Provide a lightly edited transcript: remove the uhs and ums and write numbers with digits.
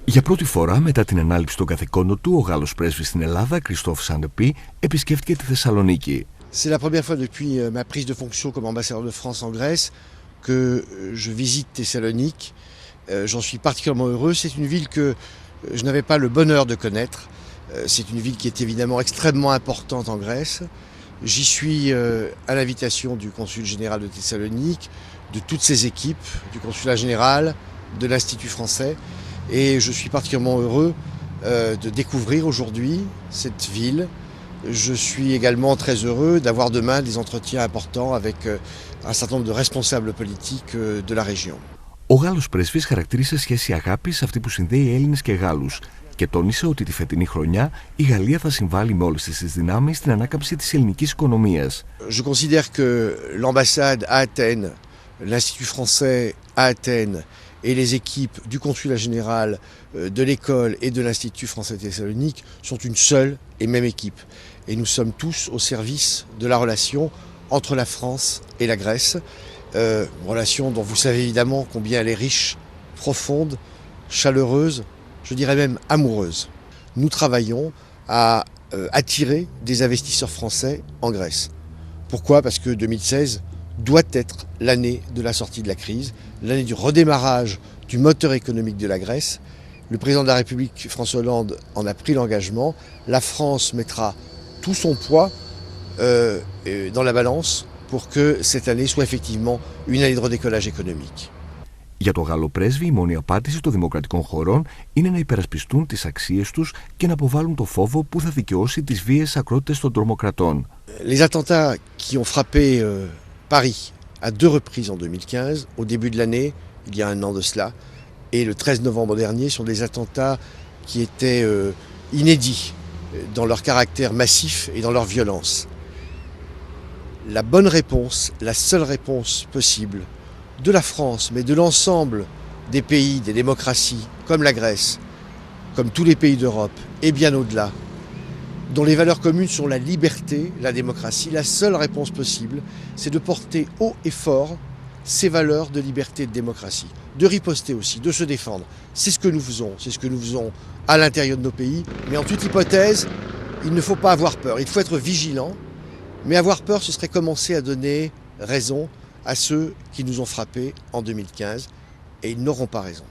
Για πρώτη φορά μετά την ανάληψη των καθηκόντων του, ο Γάλλος πρέσβης στην Ελλάδα, Christophe Saint-Epy, επισκέφτηκε τη Θεσσαλονίκη. C'est la première fois depuis ma prise de fonction comme ambassadeur de France en Grèce que je visite Thessalonique. J'en suis particulièrement heureux. C'est une ville que je n'avais pas le bonheur de connaître. C'est une ville qui est évidemment extrêmement importante en Grèce. J'y suis à l'invitation du consul général de Thessalonique, de toutes ses équipes, du consulat général, de l'Institut français. Et je suis particulièrement heureux de découvrir aujourd'hui cette ville. Je suis également très heureux d'avoir demain des entretiens importants avec un certain nombre de responsables politiques de la région. Ο Γάλλος πρέσβης χαρακτήρισε σχέση αγάπης αυτή που συνδέει Έλληνες και Γάλλους και τόνισε ότι τη φετινή χρονιά η Γαλλία θα συμβάλλει με όλες τις δυνάμεις στην ανάκαμψη της ελληνικής οικονομίας. Je considère que l'ambassade à Athènes, l'Institut français à Athènes et les équipes du consulat général, de l'école et de l'Institut français de Thessalonique sont une seule et même équipe. Et nous sommes tous au service de la relation entre la France et la Grèce. Relation dont vous savez évidemment combien elle est riche, profonde, chaleureuse, je dirais même amoureuse. Nous travaillons à attirer des investisseurs français en Grèce. Pourquoi ? Parce que 2016 doit être l'année de la sortie de la crise, l'année du redémarrage du moteur économique de la Grèce. Le président de la République, François Hollande, en a pris l'engagement. La France mettra tout son poids dans la balance pour que cette année soit effectivement une année de redécollage économique. Για τον Γάλλο πρέσβη, η μόνη απάντηση των δημοκρατικών χωρών είναι να υπερασπιστούν τις αξίες τους και να αποβάλουν το φόβο που θα δικαιώσει τις βίαιες ακρότητες των τρομοκρατών. Les attentats qui ont frappé Paris à deux reprises en 2015, au début de l'année, il y a un an de cela, et le 13 novembre dernier, sont des attentats qui étaient inédits dans leur caractère massif et dans leur violence. La bonne réponse, la seule réponse possible de la France, mais de l'ensemble des pays, des démocraties, comme la Grèce, comme tous les pays d'Europe, et bien au-delà, dont les valeurs communes sont la liberté, la démocratie, la seule réponse possible, c'est de porter haut et fort ces valeurs de liberté et de démocratie, de riposter aussi, de se défendre. C'est ce que nous faisons à l'intérieur de nos pays, mais en toute hypothèse, il ne faut pas avoir peur, il faut être vigilant, mais avoir peur, ce serait commencer à donner raison à ceux qui nous ont frappés en 2015, et ils n'auront pas raison.